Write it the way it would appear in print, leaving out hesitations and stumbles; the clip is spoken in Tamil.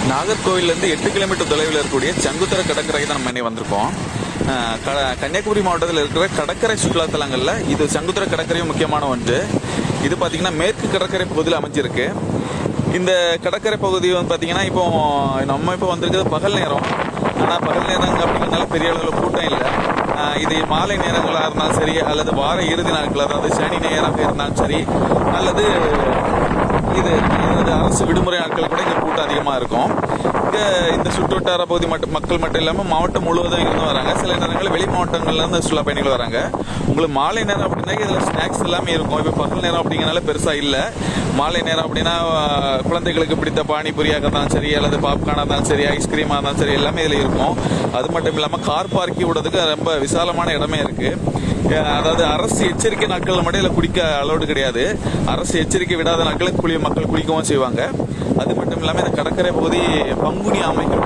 நாகர்கோவிலிருந்து 8 கிலோமீட்டர் தொலைவில் இருக்கக்கூடிய செங்குத்தர கடற்கரைக்கு தான் நம்ம இன்னைக்கு வந்திருக்கோம். கன்னியாகுமரி மாவட்டத்தில் இருக்கிற கடற்கரை சுற்றுலாத்தலங்களில் இது செங்குத்தர கடற்கரையும் முக்கியமான ஒன்று. இது பார்த்தீங்கன்னா மேற்கு கடற்கரை பகுதியில் அமைஞ்சிருக்கு. இந்த கடற்கரை பகுதி வந்து பார்த்தீங்கன்னா இப்போ வந்திருக்கிறது பகல் நேரம். ஆனால் பகல் நேரம் அப்படிங்கிறதுனால பெரிய அளவில் கூட்டம் இல்லை. இது மாலை நேரங்களாக இருந்தாலும் சரி, அல்லது வார இறுதி நாட்கள், அதாவது சனி நேராக இருந்தாலும் சரி, அல்லது இது அரசு விடுமுறை நாட்கள் கூட இங்கே கூட்டம் அதிகமாக இருக்கும். இங்கே இந்த சுற்று வட்டார பகுதி மக்கள் மட்டும் இல்லாமல் மாவட்டம் முழுவதும் இருந்து வராங்க. சில நேரங்களில் வெளி மாவட்டங்கள்லேருந்து சுற்றுலா பயணிகள் வராங்க. உங்களுக்கு மாலை நேரம் அப்படின்னா இதில் ஸ்நாக்ஸ் எல்லாமே இருக்கும். இப்போ பகல் நேரம் அப்படிங்கிறனால பெருசாக இல்லை. மாலை நேரம் அப்படின்னா குழந்தைகளுக்கு பிடித்த பானிபூரியாக இருந்தாலும் சரி, அல்லது பாப்கார்னாக இருந்தாலும் சரி, ஐஸ்கிரீமாக இருந்தாலும் சரி, எல்லாமே இதில் இருக்கும். அது மட்டும் இல்லாமல் கார் பார்க்கிங் விடுறதுக்கு ரொம்ப விசாலமான இடமே இருக்கு. அதாவது அரசு எச்சரிக்கை நாட்கள் மட்டும் இதில் குடிக்க அலோடு கிடையாது. அரசு எச்சரிக்கை விடாத நாட்களில் மக்கள் குளிக்கவும் செய்வாங்க. அது மட்டும் இல்லாமல் இந்த கடற்கரை பகுதி பங்குனி ஆமைகள்